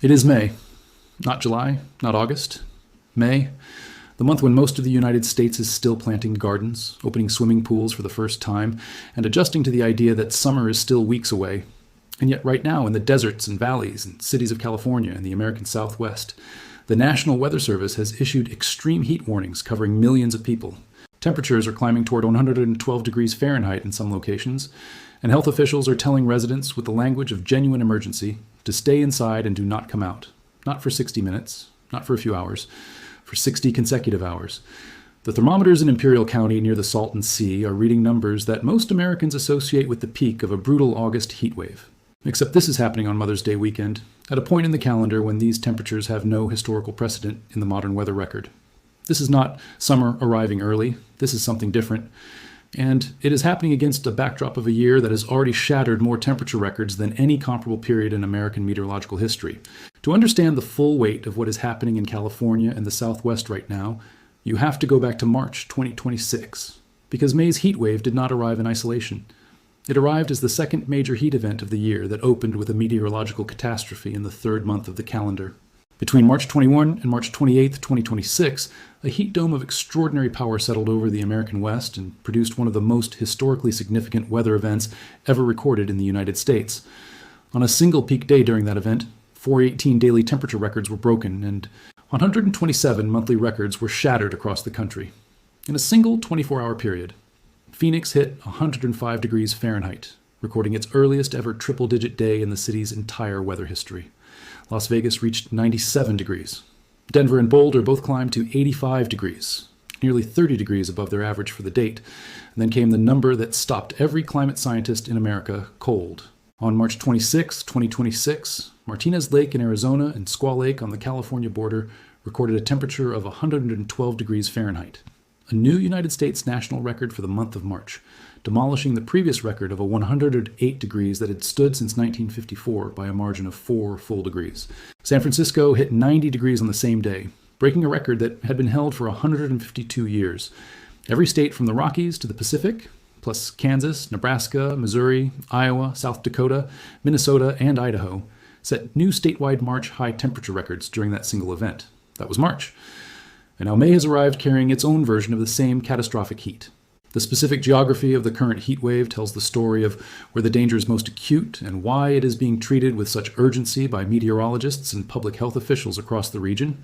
It is May. Not July, not August. May, the month when most of the United States is still planting gardens, opening swimming pools for the first time, and adjusting to the idea that summer is still weeks away. And yet right now, in the deserts and valleys and cities of California and the American Southwest, the National Weather Service has issued extreme heat warnings covering millions of people. Temperatures are climbing toward 112 degrees Fahrenheit in some locations, and health officials are telling residents with the language of genuine emergency to stay inside and do not come out. Not for 60 minutes, not for a few hours, for 60 consecutive hours. The thermometers in Imperial County near the Salton Sea are reading numbers that most Americans associate with the peak of a brutal August heat wave. Except this is happening on Mother's Day weekend, at a point in the calendar when these temperatures have no historical precedent in the modern weather record. This is not summer arriving early. This is something different. And it is happening against a backdrop of a year that has already shattered more temperature records than any comparable period in American meteorological history. To understand the full weight of what is happening in California and the Southwest right now, you have to go back to March 2026, because May's heat wave did not arrive in isolation. It arrived as the second major heat event of the year that opened with a meteorological catastrophe in the third month of the calendar. Between March 21 and March 28, 2026, a heat dome of extraordinary power settled over the American West and produced one of the most historically significant weather events ever recorded in the United States. On a single peak day during that event, 418 daily temperature records were broken and 127 monthly records were shattered across the country. In a single 24-hour period, Phoenix hit 105 degrees Fahrenheit, recording its earliest ever triple-digit day in the city's entire weather history. Las Vegas reached 97 degrees. Denver and Boulder both climbed to 85 degrees, nearly 30 degrees above their average for the date. And then came the number that stopped every climate scientist in America cold. On March 26, 2026, Martinez Lake in Arizona and Squaw Lake on the California border recorded a temperature of 112 degrees Fahrenheit, a new United States national record for the month of March, demolishing the previous record of a 108 degrees that had stood since 1954 by a margin of 4 full degrees. San Francisco hit 90 degrees on the same day, breaking a record that had been held for 152 years. Every state from the Rockies to the Pacific, plus Kansas, Nebraska, Missouri, Iowa, South Dakota, Minnesota, and Idaho, set new statewide March high temperature records during that single event. That was March. And now May has arrived carrying its own version of the same catastrophic heat. The specific geography of the current heat wave tells the story of where the danger is most acute and why it is being treated with such urgency by meteorologists and public health officials across the region.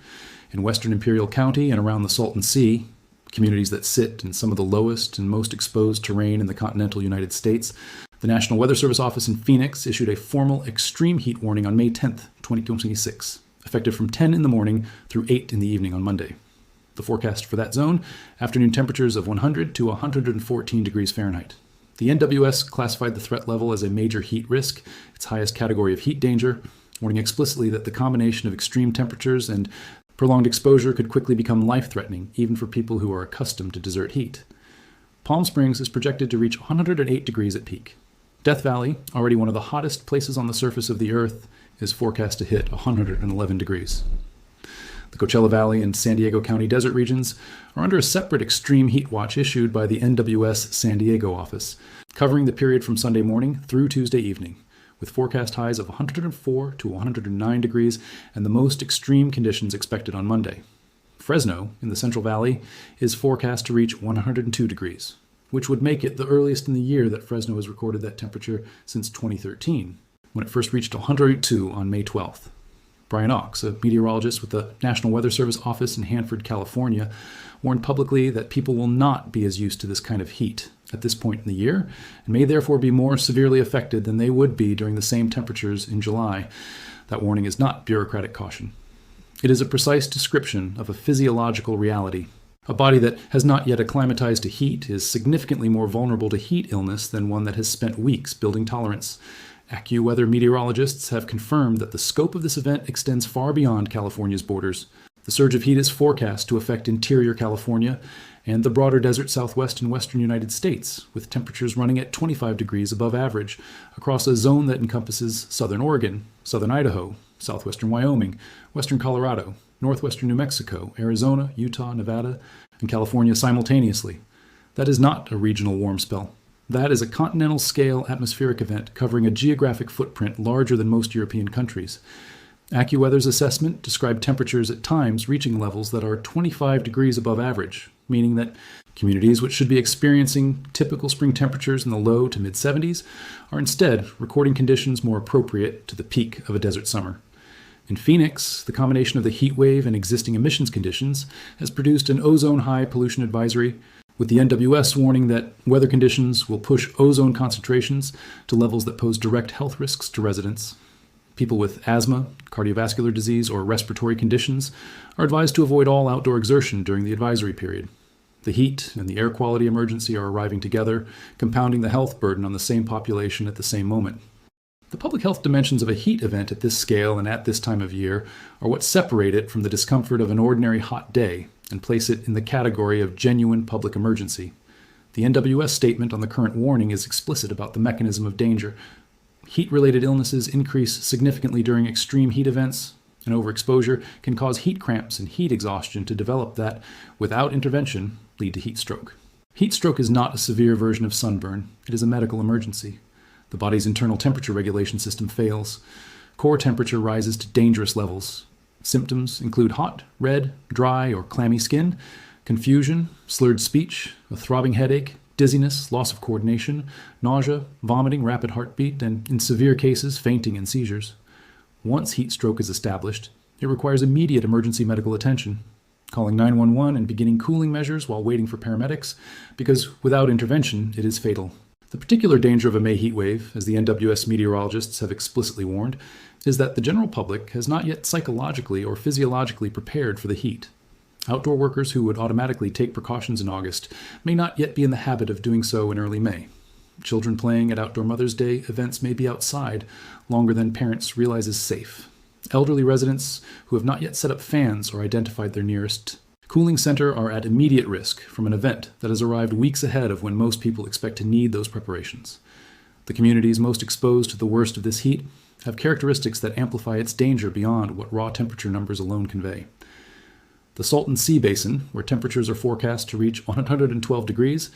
In western Imperial County and around the Salton Sea, communities that sit in some of the lowest and most exposed terrain in the continental United States, the National Weather Service office in Phoenix issued a formal extreme heat warning on May 10, 2026, effective from 10 in the morning through 8 in the evening on Monday. The forecast for that zone, afternoon temperatures of 100 to 114 degrees Fahrenheit. The NWS classified the threat level as a major heat risk, its highest category of heat danger, warning explicitly that the combination of extreme temperatures and prolonged exposure could quickly become life-threatening, even for people who are accustomed to desert heat. Palm Springs is projected to reach 108 degrees at peak. Death Valley, already one of the hottest places on the surface of the Earth, is forecast to hit 111 degrees. The Coachella Valley and San Diego County desert regions are under a separate extreme heat watch issued by the NWS San Diego office, covering the period from Sunday morning through Tuesday evening, with forecast highs of 104 to 109 degrees and the most extreme conditions expected on Monday. Fresno, in the Central Valley, is forecast to reach 102 degrees, which would make it the earliest in the year that Fresno has recorded that temperature since 2013, when it first reached 102 on May 12th. Brian Ox, a meteorologist with the National Weather Service office in Hanford, California, warned publicly that people will not be as used to this kind of heat at this point in the year, and may therefore be more severely affected than they would be during the same temperatures in July. That warning is not bureaucratic caution. It is a precise description of a physiological reality. A body that has not yet acclimatized to heat is significantly more vulnerable to heat illness than one that has spent weeks building tolerance. AccuWeather meteorologists have confirmed that the scope of this event extends far beyond California's borders. The surge of heat is forecast to affect interior California and the broader desert Southwest and western United States, with temperatures running at 25 degrees above average across a zone that encompasses southern Oregon, southern Idaho, southwestern Wyoming, western Colorado, northwestern New Mexico, Arizona, Utah, Nevada, and California simultaneously. That is not a regional warm spell. That is a continental-scale atmospheric event covering a geographic footprint larger than most European countries. AccuWeather's assessment described temperatures at times reaching levels that are 25 degrees above average, meaning that communities which should be experiencing typical spring temperatures in the low to mid-70s are instead recording conditions more appropriate to the peak of a desert summer. In Phoenix, the combination of the heat wave and existing emissions conditions has produced an ozone-high pollution advisory, with the NWS warning that weather conditions will push ozone concentrations to levels that pose direct health risks to residents. People with asthma, cardiovascular disease, or respiratory conditions are advised to avoid all outdoor exertion during the advisory period. The heat and the air quality emergency are arriving together, compounding the health burden on the same population at the same moment. The public health dimensions of a heat event at this scale and at this time of year are what separate it from the discomfort of an ordinary hot day and place it in the category of genuine public emergency. The NWS statement on the current warning is explicit about the mechanism of danger. Heat-related illnesses increase significantly during extreme heat events, and overexposure can cause heat cramps and heat exhaustion to develop that, without intervention, lead to heat stroke. Heat stroke is not a severe version of sunburn. It is a medical emergency. The body's internal temperature regulation system fails. Core temperature rises to dangerous levels. Symptoms include hot, red, dry, or clammy skin, confusion, slurred speech, a throbbing headache, dizziness, loss of coordination, nausea, vomiting, rapid heartbeat, and in severe cases, fainting and seizures. Once heat stroke is established, it requires immediate emergency medical attention, calling 911 and beginning cooling measures while waiting for paramedics, because without intervention, it is fatal. The particular danger of a May heat wave, as the NWS meteorologists have explicitly warned, is that the general public has not yet psychologically or physiologically prepared for the heat. Outdoor workers who would automatically take precautions in August may not yet be in the habit of doing so in early May. Children playing at Outdoor Mother's Day events may be outside longer than parents realize is safe. Elderly residents who have not yet set up fans or identified their nearest cooling center are at immediate risk from an event that has arrived weeks ahead of when most people expect to need those preparations. The communities most exposed to the worst of this heat have characteristics that amplify its danger beyond what raw temperature numbers alone convey. The Salton Sea Basin, where temperatures are forecast to reach 112 degrees,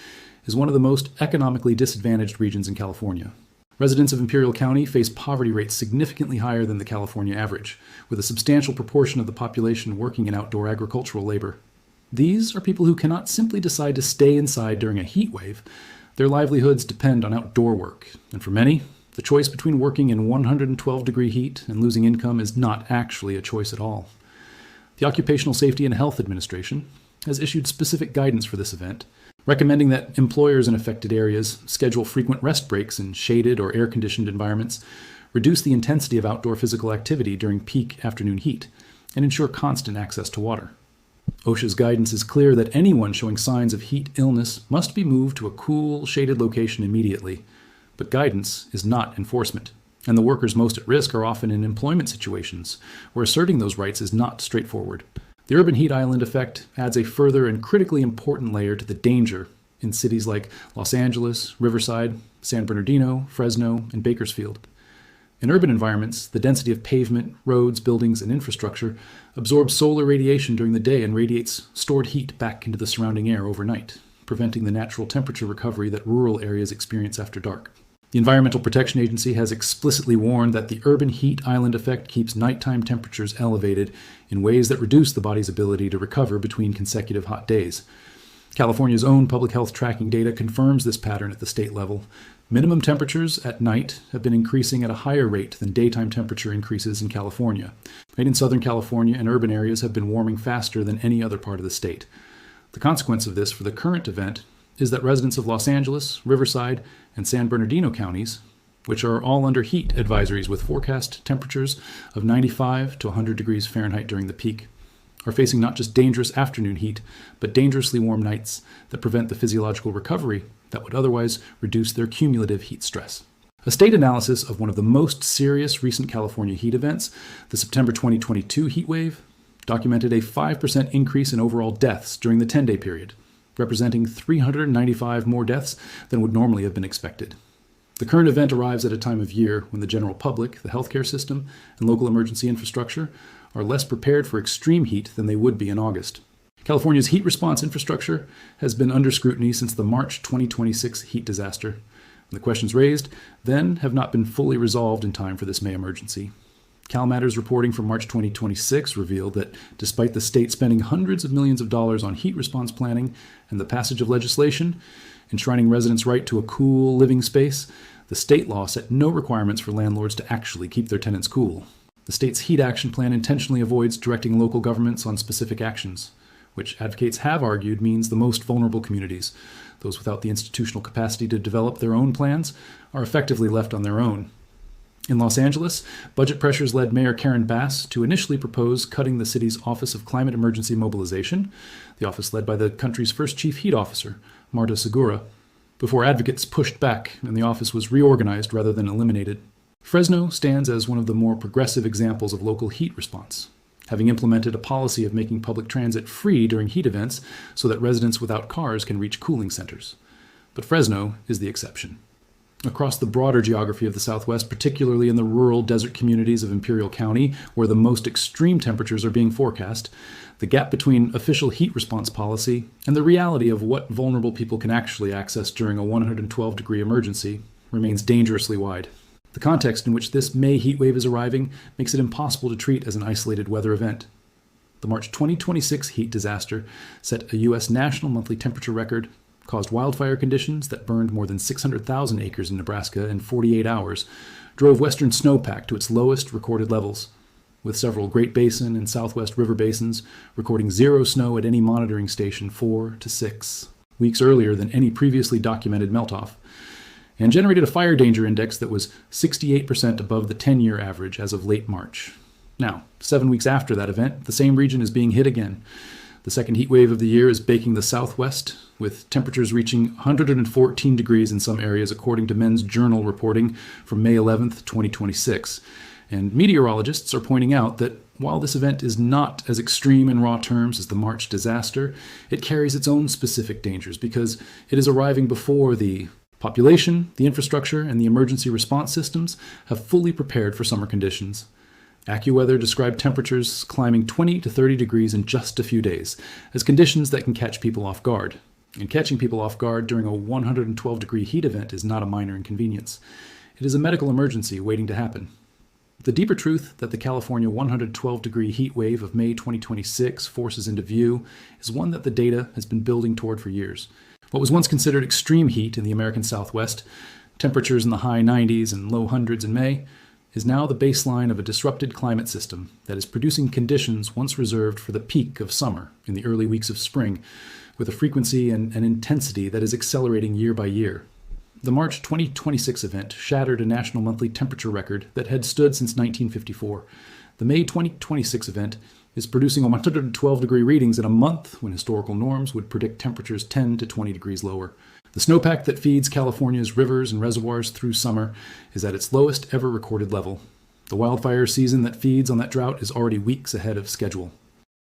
is one of the most economically disadvantaged regions in California. Residents of Imperial County face poverty rates significantly higher than the California average, with a substantial proportion of the population working in outdoor agricultural labor. These are people who cannot simply decide to stay inside during a heat wave. Their livelihoods depend on outdoor work, and for many, the choice between working in 112-degree heat and losing income is not actually a choice at all. The Occupational Safety and Health Administration has issued specific guidance for this event, recommending that employers in affected areas schedule frequent rest breaks in shaded or air-conditioned environments, reduce the intensity of outdoor physical activity during peak afternoon heat, and ensure constant access to water. OSHA's guidance is clear that anyone showing signs of heat illness must be moved to a cool, shaded location immediately, but guidance is not enforcement, and the workers most at risk are often in employment situations where asserting those rights is not straightforward. The urban heat island effect adds a further and critically important layer to the danger in cities like Los Angeles, Riverside, San Bernardino, Fresno, and Bakersfield. In urban environments, the density of pavement, roads, buildings, and infrastructure absorbs solar radiation during the day and radiates stored heat back into the surrounding air overnight, preventing the natural temperature recovery that rural areas experience after dark. The Environmental Protection Agency has explicitly warned that the urban heat island effect keeps nighttime temperatures elevated in ways that reduce the body's ability to recover between consecutive hot days. California's own public health tracking data confirms this pattern at the state level. Minimum temperatures at night have been increasing at a higher rate than daytime temperature increases in California. And in Southern California and urban areas have been warming faster than any other part of the state. The consequence of this for the current event is that residents of Los Angeles, Riverside, and San Bernardino counties, which are all under heat advisories with forecast temperatures of 95 to 100 degrees Fahrenheit during the peak, are facing not just dangerous afternoon heat, but dangerously warm nights that prevent the physiological recovery that would otherwise reduce their cumulative heat stress. A state analysis of one of the most serious recent California heat events, the September 2022 heat wave, documented a 5% increase in overall deaths during the 10-day period, representing 395 more deaths than would normally have been expected. The current event arrives at a time of year when the general public, the healthcare system, and local emergency infrastructure are less prepared for extreme heat than they would be in August. California's heat response infrastructure has been under scrutiny since the March 2026 heat disaster. The questions raised then have not been fully resolved in time for this May emergency. CalMatters reporting from March 2026 revealed that despite the state spending hundreds of millions of dollars on heat response planning and the passage of legislation enshrining residents' right to a cool living space, the state law set no requirements for landlords to actually keep their tenants cool. The state's heat action plan intentionally avoids directing local governments on specific actions, which advocates have argued means the most vulnerable communities, those without the institutional capacity to develop their own plans, are effectively left on their own. In Los Angeles, budget pressures led Mayor Karen Bass to initially propose cutting the city's Office of Climate Emergency Mobilization, the office led by the country's first chief heat officer, Marta Segura, before advocates pushed back and the office was reorganized rather than eliminated. Fresno stands as one of the more progressive examples of local heat response, having implemented a policy of making public transit free during heat events so that residents without cars can reach cooling centers. But Fresno is the exception. Across the broader geography of the Southwest, particularly in the rural desert communities of Imperial County, where the most extreme temperatures are being forecast, the gap between official heat response policy and the reality of what vulnerable people can actually access during a 112-degree emergency remains dangerously wide. The context in which this May heat wave is arriving makes it impossible to treat as an isolated weather event. The March 2026 heat disaster set a U.S. national monthly temperature record, caused wildfire conditions that burned more than 600,000 acres in Nebraska in 48 hours, drove western snowpack to its lowest recorded levels, with several Great Basin and Southwest River basins recording zero snow at any monitoring station 4 to 6 weeks earlier than any previously documented meltoff, and generated a fire danger index that was 68% above the 10-year average as of late March. Now, 7 weeks after that event, the same region is being hit again. The second heat wave of the year is baking the Southwest, with temperatures reaching 114 degrees in some areas, according to Men's Journal reporting from May 11th, 2026. And meteorologists are pointing out that while this event is not as extreme in raw terms as the March disaster, it carries its own specific dangers because it is arriving before the population, the infrastructure, and the emergency response systems have fully prepared for summer conditions. AccuWeather described temperatures climbing 20 to 30 degrees in just a few days as conditions that can catch people off guard. And catching people off guard during a 112-degree heat event is not a minor inconvenience. It is a medical emergency waiting to happen. The deeper truth that the California 112-degree heat wave of May 2026 forces into view is one that the data has been building toward for years. What was once considered extreme heat in the American Southwest, temperatures in the high 90s and low hundreds in May, is now the baseline of a disrupted climate system that is producing conditions once reserved for the peak of summer in the early weeks of spring, with a frequency and an intensity that is accelerating year by year. The March 2026 event shattered a national monthly temperature record that had stood since 1954. The May 2026 event is producing 112-degree readings in a month when historical norms would predict temperatures 10 to 20 degrees lower. The snowpack that feeds California's rivers and reservoirs through summer is at its lowest ever recorded level. The wildfire season that feeds on that drought is already weeks ahead of schedule.